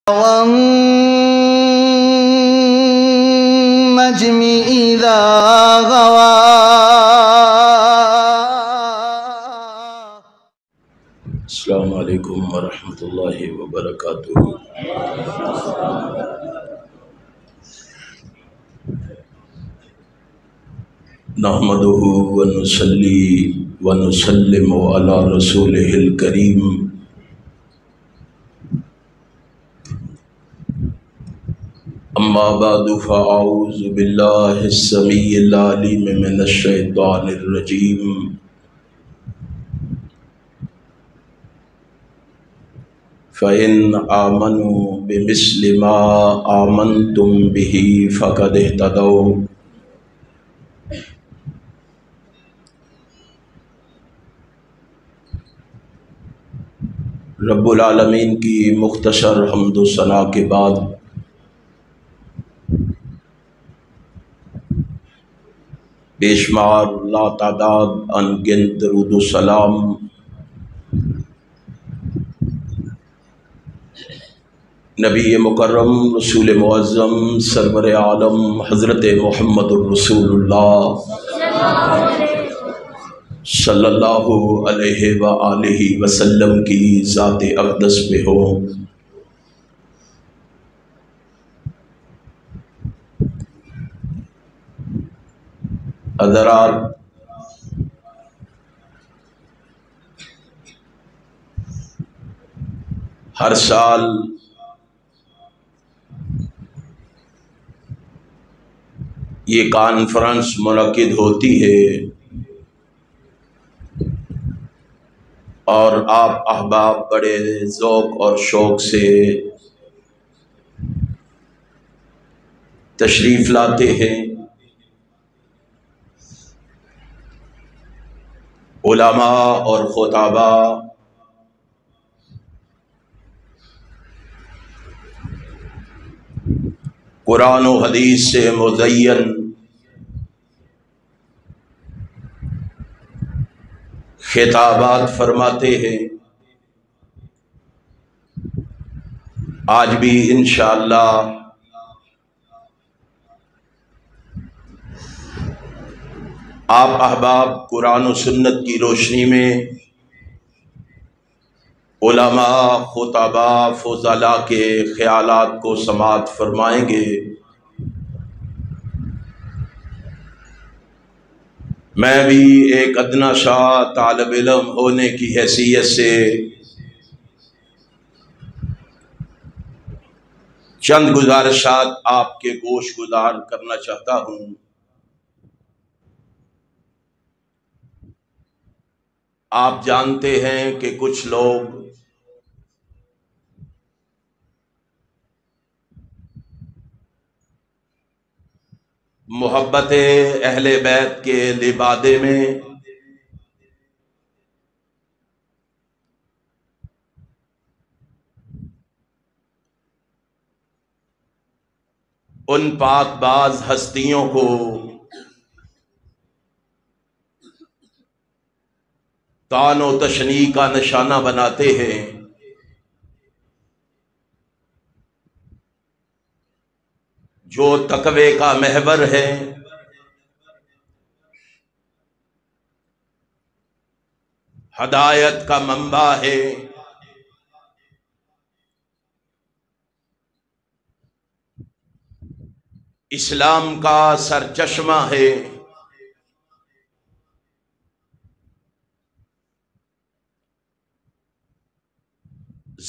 والنجم إذا غوى. السلام علیکم ورحمۃ اللہ وبرکاتہ۔ نحمدہ ونصلی ونسلم علی رسولہ الکریم، اما بعد فاعوذ باللہ السمیع العلیم من الشیطان الرجیم۔ فَإِنْ آمَنُوا بِمِثْلِ مَا آمَنْتُمْ بِهِ فَقَدِ اهْتَدَوْا۔ رب العالمین کی مختصر حمد و ثنا کے بعد بے شمار لاتعداد انگنت درود و سلام نبی مکرم رسول معظم سرور عالم حضرت محمد الرسول اللہ صلی اللہ علیہ وآلہ وسلم کی ذات اقدس پہ ہو۔ حضرات، ہر سال یہ کانفرنس منعقد ہوتی ہے اور آپ احباب بڑے ذوق اور شوق سے تشریف لاتے ہیں۔ علماء اور خطباء قرآن و حدیث سے مزین خطابات فرماتے ہیں۔ آج بھی انشاءاللہ آپ احباب قرآن و سنت کی روشنی میں علماء، خطباء، فضلاء کے خیالات کو سماعت فرمائیں گے۔ میں بھی ایک ادنا شا طالب علم ہونے کی حیثیت سے چند گزارشات آپ کے گوش گزار کرنا چاہتا ہوں۔ آپ جانتے ہیں کہ کچھ لوگ محبت اہل بیت کے لبادے میں ان پاک باز ہستیوں کو طعن و تشنیع کا نشانہ بناتے ہیں، جو تقوی کا محور ہے، ہدایت کا منبع ہے، اسلام کا سرچشمہ ہے،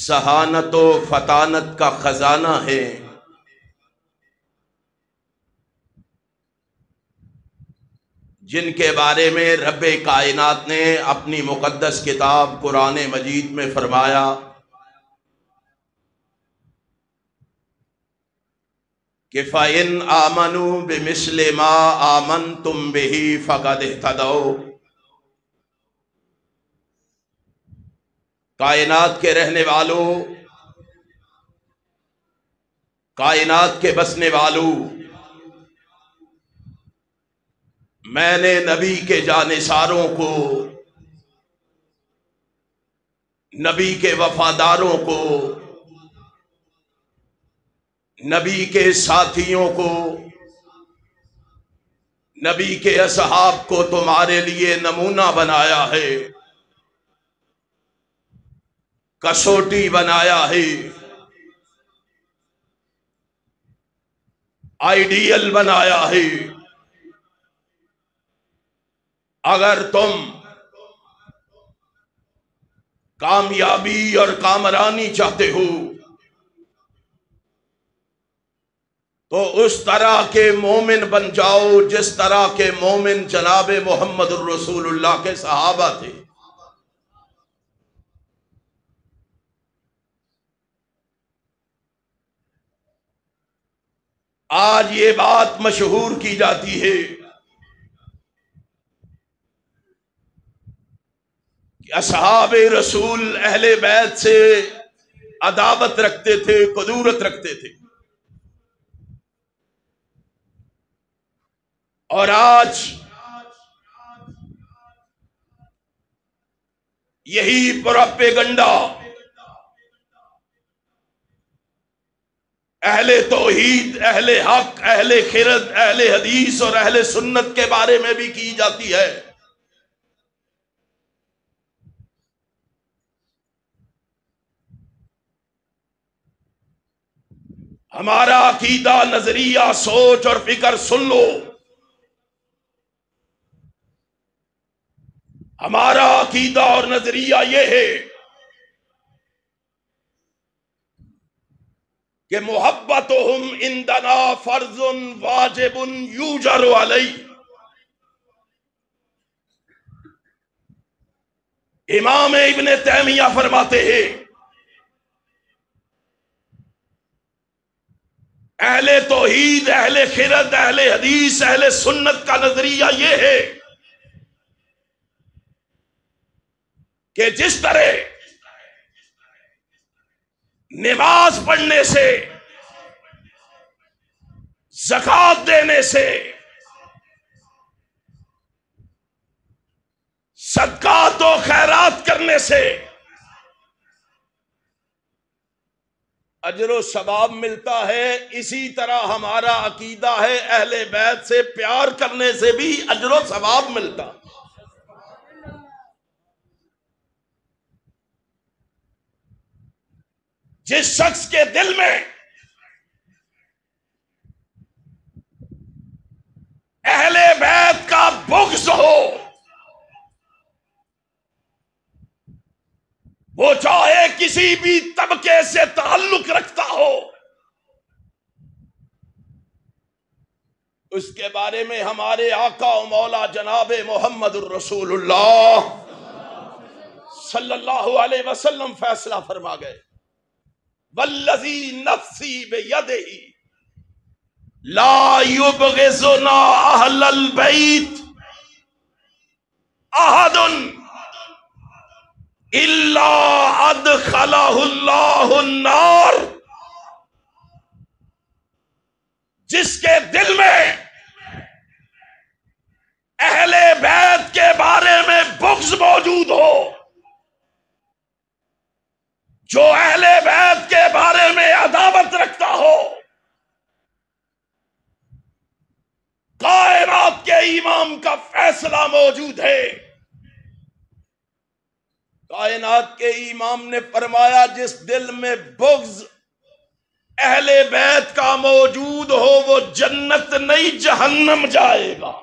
ذہانت و فطانت کا خزانہ ہے، جن کے بارے میں رب کائنات نے اپنی مقدس کتاب قرآن مجید میں فرمایا کہ فَإِنْ آمَنُوا بِمِثْلِ مَا آمَنْتُمْ بِهِ فَقَدِ اهْتَدَوْا۔ کائنات کے رہنے والوں، کائنات کے بسنے والوں، میں نے نبی کے جانثاروں کو، نبی کے وفاداروں کو نبی کے ساتھیوں کو، نبی کے اصحاب کو تمہارے لیے نمونہ بنایا ہے، کسوٹی بنایا ہے، آئیڈیل بنایا ہے۔ اگر تم کامیابی اور کامرانی چاہتے ہو تو اس طرح کے مومن بن جاؤ جس طرح کے مومن جناب محمد الرسول اللہ کے صحابہ تھے۔ آج یہ بات مشہور کی جاتی ہے کہ اصحاب رسول اہل بیت سے عداوت رکھتے تھے، قدورت رکھتے تھے، اور آج یہی پروپیگنڈا اہل توحید، اہل حق، اہل خرد، اہل حدیث اور اہل سنت کے بارے میں بھی کی جاتی ہے۔ ہمارا عقیدہ، نظریہ، سوچ اور فکر سن لو۔ ہمارا عقیدہ اور نظریہ یہ ہے کہ محبتہم عندنا فرض واجب یوجر علیہ۔ امام ابن تیمیہ فرماتے ہیں اہل توحید، اہل خرد، اہل حدیث، اہل سنت کا نظریہ یہ ہے کہ جس طرح نماز پڑھنے سے، زکوٰۃ دینے سے، صدقات و خیرات کرنے سے اجر و ثواب ملتا ہے، اسی طرح ہمارا عقیدہ ہے اہل بیت سے پیار کرنے سے بھی اجر و ثواب ملتا۔ جس شخص کے دل میں اہل بیت کا بغض ہو، وہ چاہے کسی بھی طبقے سے تعلق رکھتا ہو، اس کے بارے میں ہمارے آقا و مولا جناب محمد الرسول اللہ صلی اللہ علیہ وسلم فیصلہ فرما گئے، والذی نفسی بیدہ لا یبغضنا اہل البیت احد الا ادخلہ اللہ النار۔ جس کے دل میں اہل بیت کے بارے میں بغض موجود ہو، جو اہل بیت کے بارے میں عداوت رکھتا ہو، کائنات کے امام کا فیصلہ موجود ہے۔ کائنات کے امام نے فرمایا جس دل میں بغض اہل بیت کا موجود ہو وہ جنت نہیں جہنم جائے گا۔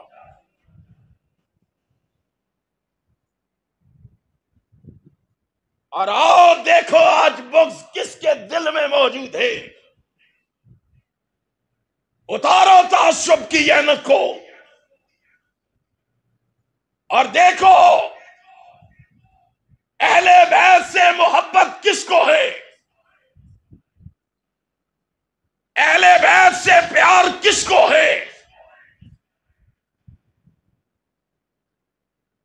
اور آؤ دیکھو آج بغض کس کے دل میں موجود ہے۔ اتارو تعصب کی اینک کو اور دیکھو اہل بیت سے محبت کس کو ہے، اہل بیت سے پیار کس کو ہے۔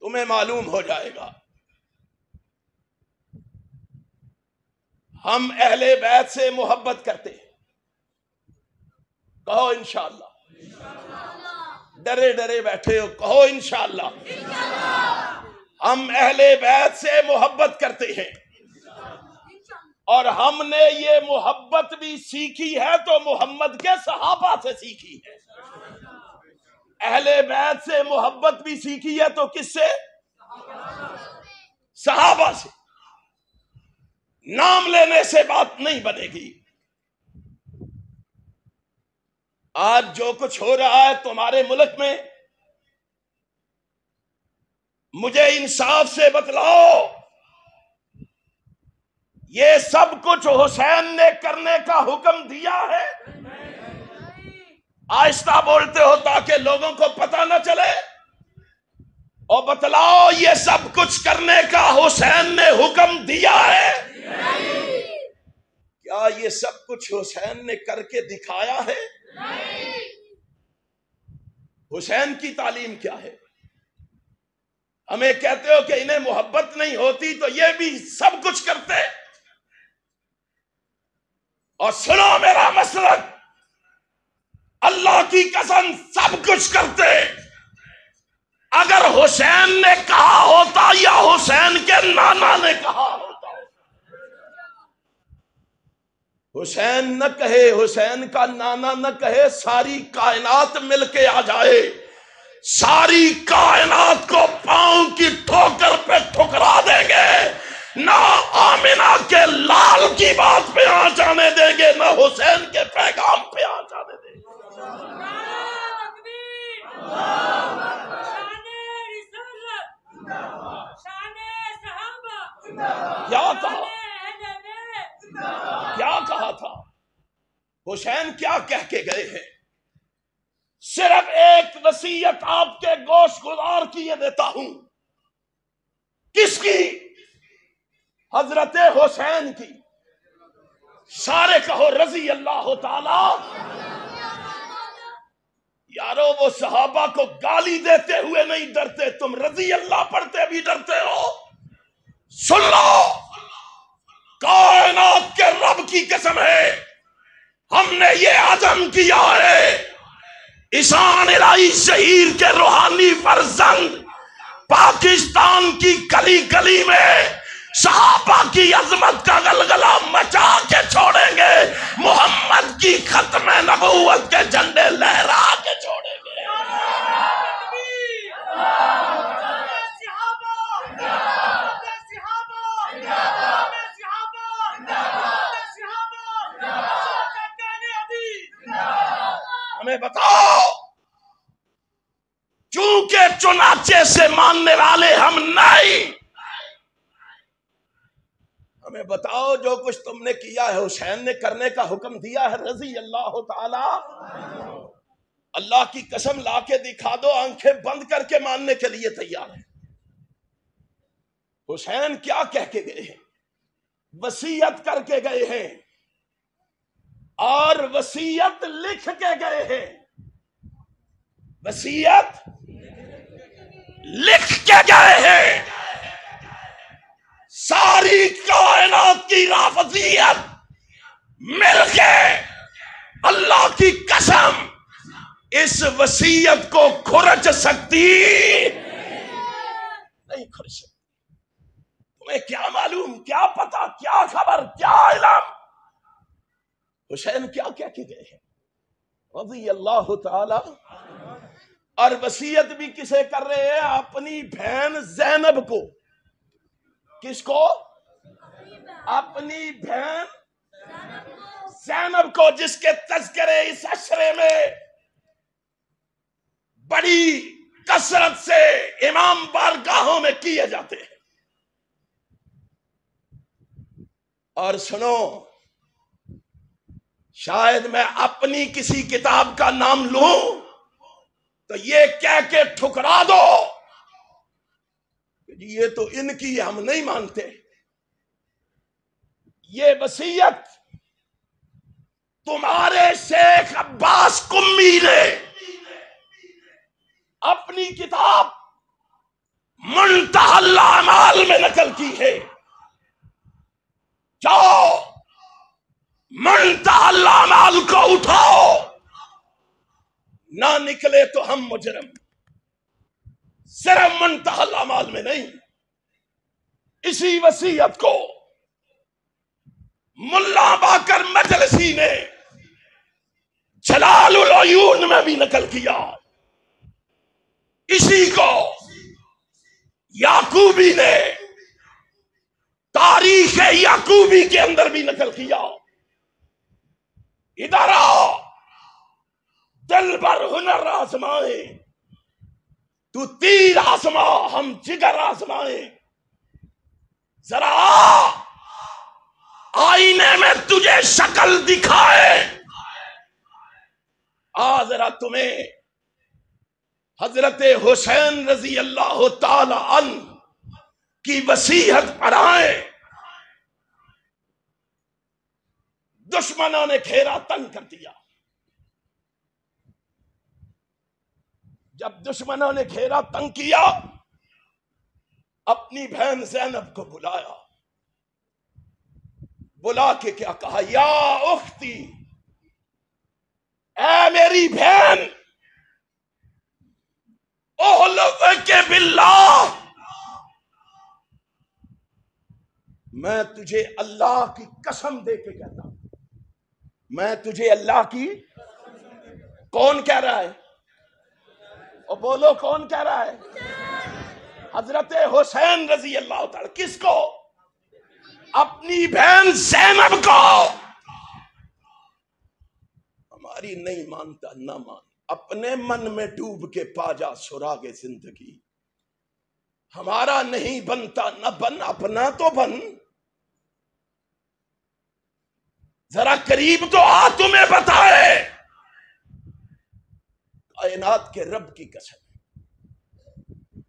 تمہیں معلوم ہو جائے گا۔ ہم اہل بیت سے محبت کرتے ہیں، کہو انشاءاللہ۔ ڈرے ڈرے بیٹھے ہو، کہو انشاءاللہ۔ ہم اہل بیت سے محبت کرتے ہیں، اور ہم نے یہ محبت بھی سیکھی ہے تو محمد کے صحابہ سے سیکھی ہے. اہل بیت سے محبت بھی سیکھی ہے تو کس سے؟ صحابہ سے. نام لینے سے بات نہیں بنے گی. آج جو کچھ ہو رہا ہے تمہارے ملک میں، مجھے انصاف سے بتلاؤ، یہ سب کچھ حسین نے کرنے کا حکم دیا ہے؟ آہستہ بولتے ہو تاکہ لوگوں کو پتہ نہ چلے. اور بتلاؤ یہ سب کچھ کرنے کا حسین نے حکم دیا ہے؟ کیا یہ سب کچھ حسین نے کر کے دکھایا ہے؟ حسین کی تعلیم کیا ہے؟ ہمیں کہتے ہو کہ انہیں محبت نہیں ہوتی تو یہ بھی سب کچھ کرتے. اور سنو میرا مسلک، اللہ کی قسم سب کچھ کرتے. اگر حسین نے کہا ہوتا یا حسین کے نانا نے کہا ہوتا، حسین نہ کہے، حسین کا نانا نہ کہے، ساری کائنات مل کے آ جائے، ساری کائنات کو پاؤں کی ٹھوکر پہ ٹھکرا دیں گے، نہ آمنہ کے لال کی بات پہ آ جانے دیں گے، نہ حسین کے پیغام پہ آ جانے دیں گے. کیا کہا؟ کیا کہا تھا؟ حسین کیا کہہ کے گئے ہیں؟ صرف ایک وصیت آپ کے گوش گزار کی یہ دیتا ہوں. کس کی؟ حضرت حسین کی. سارے کہو رضی اللہ تعالی. یارو وہ صحابہ کو گالی دیتے ہوئے نہیں ڈرتے، تم رضی اللہ پڑھتے بھی ڈرتے ہو. سن لو، کائنات کے رب کی قسم ہے، ہم نے یہ عزم کیا ہے، احسان الہی شہیر کے روحانی فرزند پاکستان کی گلی گلی میں صحابہ کی عظمت کا غلغلہ مچا کے چھوڑیں گے، محمد کی ختم نبوت کے جھنڈے لہرا کے چھوڑیں گے. ہمیں بتاؤ، چونکہ چنانچہ سے ماننے والے ہم نہیں، ہمیں بتاؤ جو کچھ تم نے کیا ہے حسین نے کرنے کا حکم دیا ہے رضی اللہ تعالی. اللہ کی قسم لا کے دکھا دو، آنکھیں بند کر کے ماننے کے لیے تیار ہے. حسین کیا کہہ کے گئے ہیں؟ وصیت کر کے گئے ہیں اور وصیت لکھ کے گئے ہیں. وصیت لکھ کے گئے ہیں. ساری کائنات کی رافضیت مل کے اللہ کی قسم اس وصیت کو کھرچ سکتی نہیں. کھرچ سکتی. تمہیں کیا معلوم، کیا پتا، کیا خبر، کیا علم؟ حسین کیا کہہ کے گئے ہیں رضی اللہ تعالی. اور وصیت بھی کسے کر رہے ہیں؟ اپنی بہن زینب کو. کس کو؟ اپنی بہن زینب کو، جس کے تذکرے اس عشرے میں بڑی کثرت سے امام بارگاہوں میں کیے جاتے ہیں. اور سنو، شاید میں اپنی کسی کتاب کا نام لوں تو یہ کہہ کے ٹھکرا دو کہ یہ تو ان کی، ہم نہیں مانتے. یہ وصیت تمہارے شیخ عباس قمی نے اپنی کتاب منتہی الاعمال میں نقل کی ہے. جاؤ منتہی الاعمال کو اٹھاؤ، نہ نکلے تو ہم مجرم. صرف منتہی الاعمال میں نہیں، اسی وصیت کو ملا باقر مجلسی نے جلال العیون میں بھی نقل کیا، اسی کو یعقوبی نے تاریخ یعقوبی کے اندر بھی نقل کیا۔ ادھر آ، دل بر ہنر آزمائیں، تو تیر آزما ہم جگر آزمائیں، ذرا آئینے میں تجھے شکل دکھائے، ذرا تمہیں حضرت حسین رضی اللہ تعالی عنہ کی وصیت پڑھائیں۔ دشمنوں نے گھیرا تنگ کر دیا، جب دشمنوں نے گھیرا تنگ کیا اپنی بہن زینب کو بلایا، بلا کے کیا کہا، یا اختی، اے میری بہن، احلفک باللہ، میں تجھے اللہ کی قسم دے کے کہتا ہوں، میں تجھے اللہ کی، کون کہہ رہا ہے؟ اور بولو کون کہہ رہا ہے؟ حضرت حسین رضی اللہ تعالی، کس کو؟ اپنی بہن زینب کو۔ ہماری نہیں مانتا نہ مان، اپنے من میں ڈوب کے پا جا سراغ زندگی، ہمارا نہیں بنتا نہ بن، اپنا تو بن، ذرا قریب تو آ تمہیں بتائے۔ کائنات کے رب کی قسم،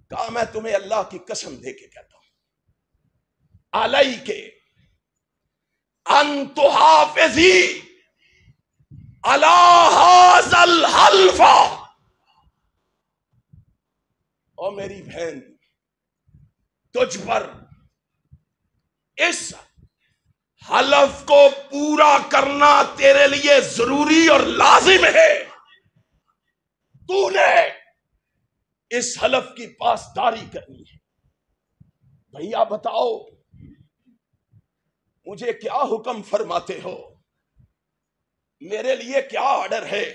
کہا میں تمہیں اللہ کی قسم دے کے کہتا ہوں، علیک ان تحافظی علی ھذا الحلف، او میری بہن، تجھ پر اس حلف کو پورا کرنا تیرے لیے ضروری اور لازم ہے، تو نے اس حلف کی پاسداری کرنی ہے۔ بھیا بتاؤ مجھے کیا حکم فرماتے ہو، میرے لیے کیا آرڈر ہے؟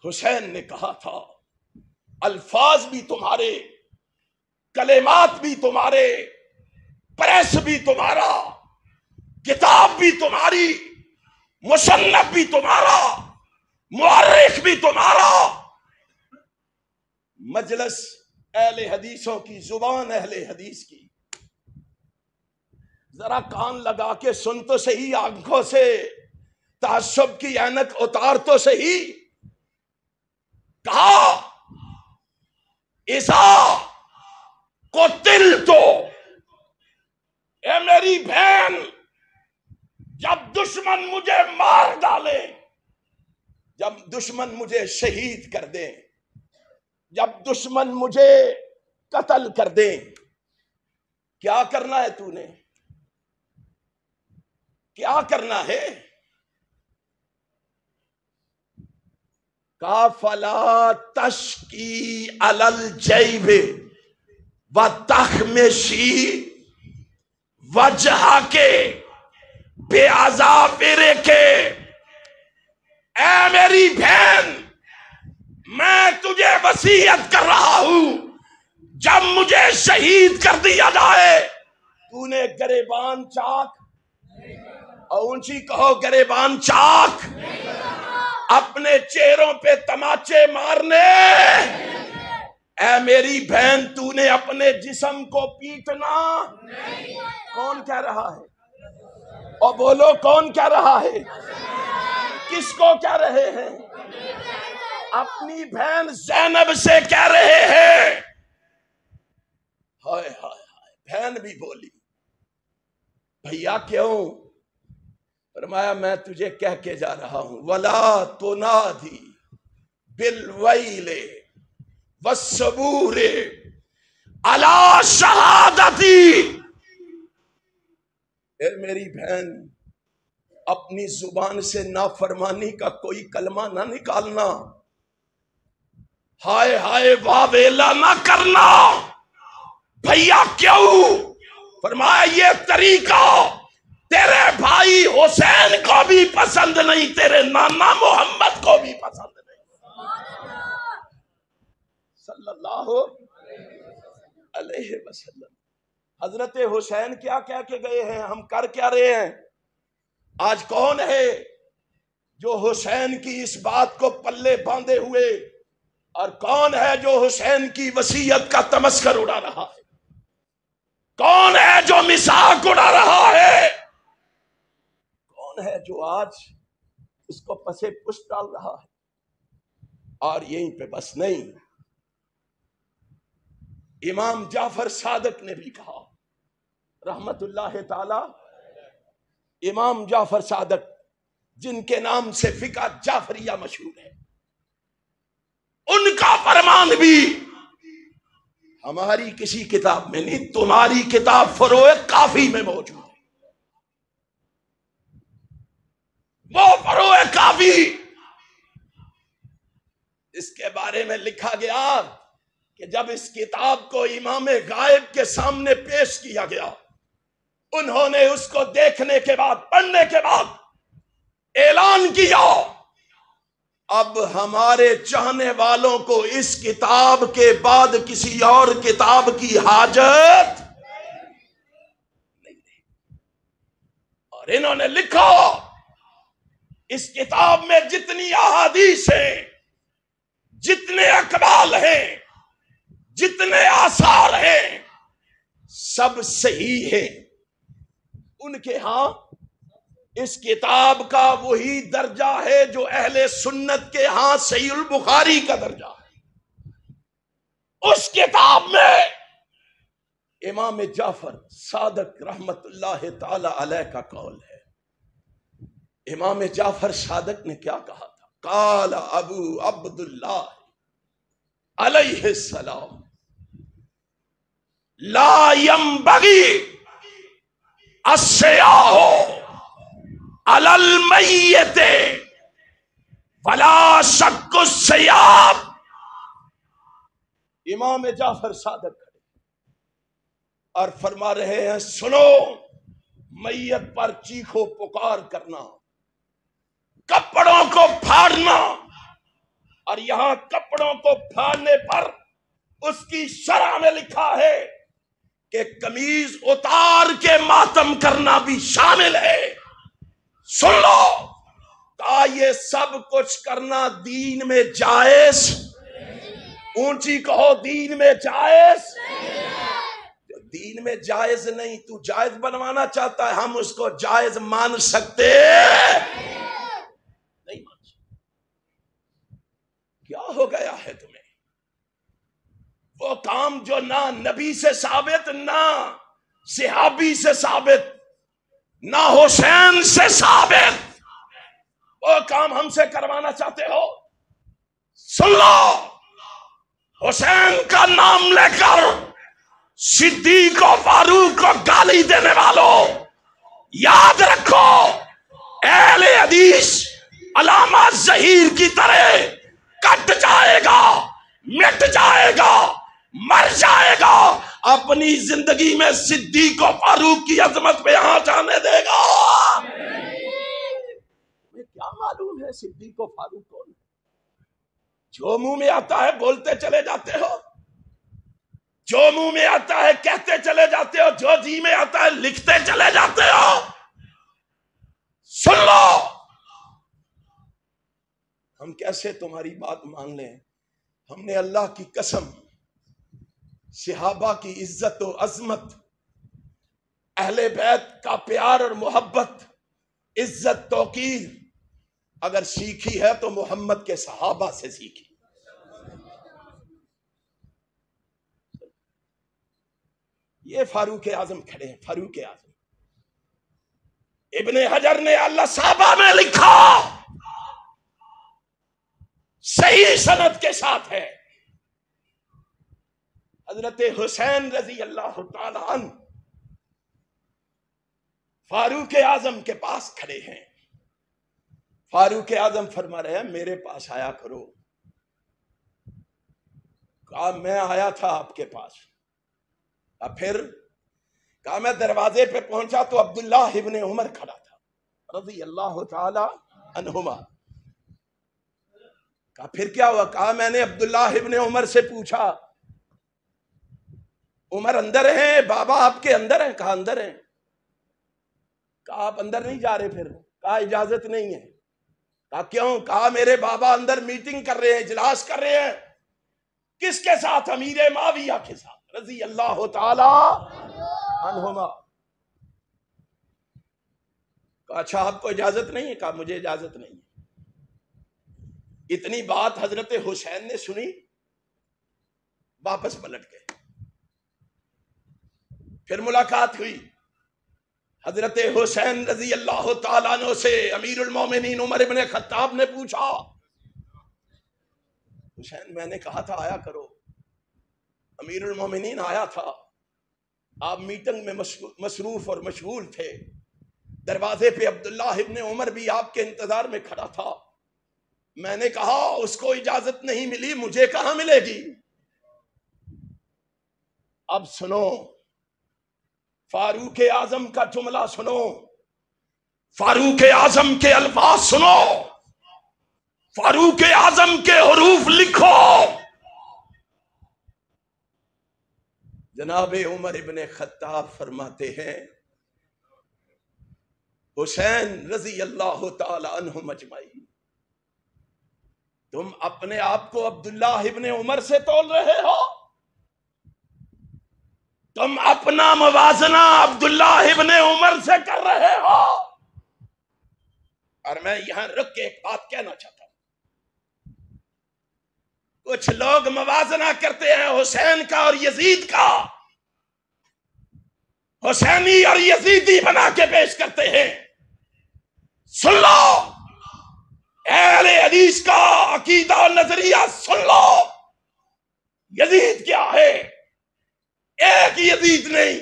حسین نے کہا تھا، الفاظ بھی تمہارے، کلمات بھی تمہارے، پریس بھی تمہارا، کتاب بھی تمہاری، مصنف بھی تمہارا، مورخ بھی تمہارا، مجلس اہل حدیثوں کی، زبان اہل حدیث کی، ذرا کان لگا کے سن تو صحیح، آنکھوں سے تعصب کی عینک اتار تو صحیح۔ کہا اذا قتلت، اے میری بہن، جب دشمن مجھے مار ڈالے، جب دشمن مجھے شہید کر دے، جب دشمن مجھے قتل کر دے، کیا کرنا ہے تو نے؟ کیا کرنا ہے؟ کہا فلا تشکی علی الجیب وتخمشی وجہ کے بے اظافر کے، اے میری بہن، میں تجھے وصیت کر رہا ہوں، جب مجھے شہید کر دیا جائے تو نے گریبان چاک، اور اونچی کہو گریبان چاک، اپنے چہروں پہ تماچے مارنے، اے میری بہن تو نے اپنے جسم کو پیٹنا۔ کون کہہ رہا ہے؟ اور بولو کون کہہ رہا ہے؟ کس کو کہہ رہے ہیں؟ اپنی بہن زینب سے کہہ رہے ہیں۔ ہائے ہائے ہائے، بہن بھی بولی، بھیا کیوں؟ فرمایا میں تجھے کہہ کے جا رہا ہوں، وَلَا تُنَادِي بِالْوَيْلِ وَالصَّبُورِ عَلَى شَهَادَتِي، اے میری بہن، اپنی زبان سے نافرمانی کا کوئی کلمہ نہ نکالنا، ہائے ہائے واہ ویلا نہ کرنا۔ بھیا کیوں؟ فرمایا یہ طریقہ تیرے بھائی حسین کو بھی پسند نہیں، تیرے نانا محمد کو بھی پسند نہیں، صلی اللہ علیہ وسلم۔ حضرت حسین کیا کہہ کے گئے ہیں، ہم کر کیا رہے ہیں؟ آج کون ہے جو حسین کی اس بات کو پلے باندھے ہوئے، اور کون ہے جو حسین کی وصیت کا تمسخر اڑا رہا ہے؟ کون ہے جو مذاق اڑا رہا ہے؟ کون ہے جو آج اس کو پسے پشت ڈال رہا ہے؟ اور یہیں پہ بس نہیں، امام جعفر صادق نے بھی کہا رحمت اللہ تعالی، امام جعفر صادق جن کے نام سے فقہ جعفریہ مشہور ہے، ان کا فرمان بھی ہماری کسی کتاب میں نہیں، تمہاری کتاب فروع کافی میں موجود ہے۔ وہ فروع کافی، اس کے بارے میں لکھا گیا کہ جب اس کتاب کو امام غائب کے سامنے پیش کیا گیا، انہوں نے اس کو دیکھنے کے بعد، پڑھنے کے بعد اعلان کیا، اب ہمارے چاہنے والوں کو اس کتاب کے بعد کسی اور کتاب کی حاجت نہیں۔ اور انہوں نے لکھا اس کتاب میں جتنی احادیث ہیں، جتنے اقوال ہیں، جتنے آثار ہیں، سب صحیح ہیں۔ ان کے ہاں اس کتاب کا وہی درجہ ہے جو اہل سنت کے ہاں صحیح البخاری کا درجہ ہے۔ اس کتاب میں امام جعفر صادق رحمت اللہ تعالی علیہ کا قول ہے۔ امام جعفر صادق نے کیا کہا تھا؟ قال ابو عبداللہ علیہ السلام لا ينبغي السیاح علی المیت ولا شق الثیاب۔ امام جعفر صادق کھڑے اور فرما رہے ہیں، سنو، میت پر چیخو پکار کرنا، کپڑوں کو پھاڑنا، اور یہاں کپڑوں کو پھاڑنے پر اس کی شرح میں لکھا ہے کہ قمیض اتار کے ماتم کرنا بھی شامل ہے۔ سن لو، کہا یہ سب کچھ کرنا دین میں جائز، اونچی کہو، دین میں جائز۔ جو دین میں جائز نہیں تو جائز بنوانا چاہتا ہے، ہم اس کو جائز مان سکتے نہیں مان سکتے۔ کیا ہو گیا ہے تمہیں؟ وہ کام جو نہ نبی سے ثابت، نہ صحابی سے ثابت، نہ حسین سے ثابت، وہ کام ہم سے کروانا چاہتے ہو؟ سن لو، حسین کا نام لے کر صدیق و فاروق کو گالی دینے والوں، یاد رکھو، اہل حدیث علامہ ظہیر کی طرح کٹ جائے گا، مٹ جائے گا، مر جائے گا، اپنی زندگی میں صدیق و فاروق کی عظمت پہ یہاں جانے دے گا۔ تمہیں کیا معلوم ہے صدیق و فاروق کون ہے؟ جو منہ میں آتا ہے بولتے چلے جاتے ہو، جو منہ میں آتا ہے کہتے چلے جاتے ہو، جو جی میں آتا ہے لکھتے چلے جاتے ہو۔ سن لو، ہم کیسے تمہاری بات مان لیں؟ ہم نے اللہ کی قسم صحابہ کی عزت و عظمت، اہل بیت کا پیار اور محبت، عزت توقیر اگر سیکھی ہے تو محمد کے صحابہ سے سیکھی۔ یہ فاروق اعظم کھڑے ہیں، فاروق اعظم۔ ابن حجر نے اللہ صحابہ میں لکھا، صحیح سند کے ساتھ ہے، حضرت حسین رضی اللہ تعالی عنہ فاروق اعظم کے پاس کھڑے ہیں۔ فاروق اعظم فرما رہے ہیں میرے پاس آیا کرو۔ کہا میں آیا تھا آپ کے پاس، اور پھر کہا میں دروازے پہ پہنچا تو عبداللہ ابن عمر کھڑا تھا رضی اللہ تعالی عنہما. کہا پھر کیا ہوا؟ کہا میں نے عبداللہ ابن عمر سے پوچھا عمر اندر ہیں؟ بابا آپ کے اندر ہیں؟ کہا اندر ہیں. کہا آپ اندر نہیں جا رہے پھر؟ کہا اجازت نہیں ہے. کہا کیوں؟ کہا میرے بابا اندر میٹنگ کر رہے ہیں، اجلاس کر رہے ہیں. کس کے ساتھ؟ امیر معاویہ کے ساتھ رضی اللہ تعالی عنہما. کہا اچھا آپ کو اجازت نہیں ہے؟ کہا مجھے اجازت نہیں ہے. اتنی بات حضرت حسین نے سنی، واپس پلٹ گئے. پھر ملاقات ہوئی. حضرت حسین رضی اللہ تعالیٰ عنہ سے امیر المومنین عمر ابن خطاب نے پوچھا حسین میں نے کہا تھا آیا کرو. امیر المومنین آیا تھا، آپ میٹنگ میں مصروف اور مشغول تھے. دروازے پہ عبداللہ ابن عمر بھی آپ کے انتظار میں کھڑا تھا. میں نے کہا اس کو اجازت نہیں ملی، مجھے کہاں ملے گی؟ اب سنو فاروق اعظم کا جملہ سنو، فاروق اعظم کے الفاظ سنو، فاروق اعظم کے حروف لکھو. جناب عمر ابن خطاب فرماتے ہیں حسین رضی اللہ تعالی عنہ مجمعین، تم اپنے آپ کو عبداللہ ابن عمر سے تول رہے ہو، تم اپنا موازنہ عبداللہ ابن عمر سے کر رہے ہو. اور میں یہاں رک کے ایک بات کہنا چاہتا ہوں. کچھ لوگ موازنہ کرتے ہیں حسین کا اور یزید کا، حسینی اور یزیدی بنا کے پیش کرتے ہیں. سن لو اہل حدیث کا عقیدہ و نظریہ سن لو. یزید کیا ہے؟ ایک یزید نہیں،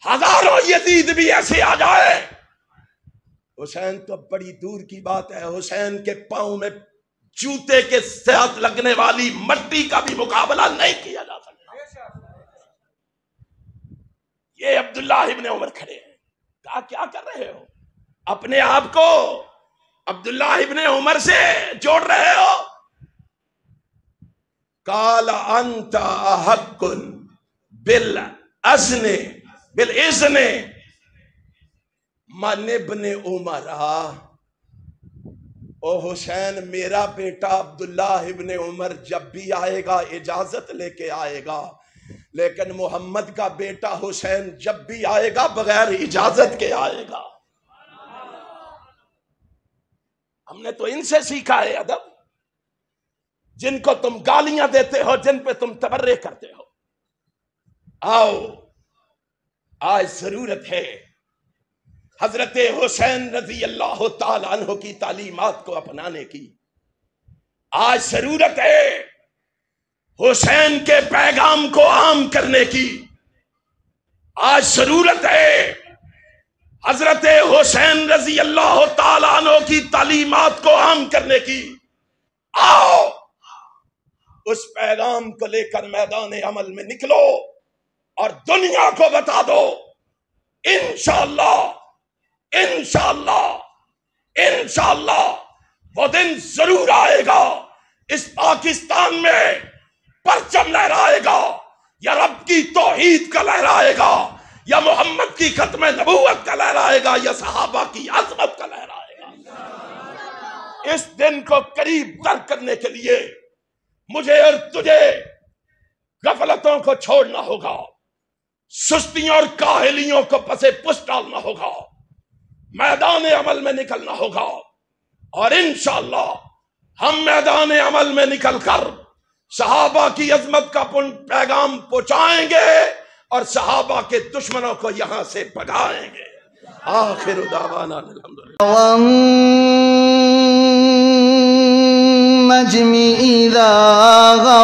ہزاروں یزید بھی ایسے آ جائے، حسین تو بڑی دور کی بات ہے. حسین کے پاؤں میں جوتے کے ساتھ لگنے والی مٹی کا بھی مقابلہ نہیں کیا جا سکتا. یہ عبداللہ ابن عمر کھڑے ہیں. کہا کیا کر رہے ہو؟ اپنے آپ کو عبداللہ ابن عمر سے جوڑ رہے ہو. قال انت احق بالاذن من ابن عمر. او حسین میرا بیٹا عبداللہ ابن عمر جب بھی آئے گا اجازت لے کے آئے گا، لیکن محمد کا بیٹا حسین جب بھی آئے گا بغیر اجازت کے آئے گا. ہم نے تو ان سے سیکھا ہے ادب، جن کو تم گالیاں دیتے ہو، جن پہ تم تبرے کرتے ہو. آؤ آج ضرورت ہے حضرت حسین رضی اللہ تعالی عنہ کی تعلیمات کو اپنانے کی. آج ضرورت ہے حسین کے پیغام کو عام کرنے کی. آج ضرورت ہے حضرت حسین رضی اللہ تعالی عنہ کی تعلیمات کو عام کرنے کی. آؤ اس پیغام کو لے کر میدان عمل میں نکلو اور دنیا کو بتا دو انشاءاللہ انشاءاللہ انشاءاللہ وہ دن ضرور آئے گا، اس پاکستان میں پرچم لہرائے گا، یا رب کی توحید کا لہرائے گا، یا محمد کی ختم نبوت کا لہرائے گا، یا صحابہ کی عظمت کا لہرائے گا. اس دن کو قریب تر کرنے کے لیے مجھے اور تجھے غفلتوں کو چھوڑنا ہوگا، سستیوں اور کاہلیوں کو پسے پس ڈالنا ہوگا، میدان عمل میں نکلنا ہوگا. اور انشاءاللہ ہم میدان عمل میں نکل کر صحابہ کی عظمت کا پیغام پہنچائیں گے اور صحابہ کے دشمنوں کو یہاں سے بھگائیں گے. آخر دعوانا الحمدللہ. والنجم إذا غوى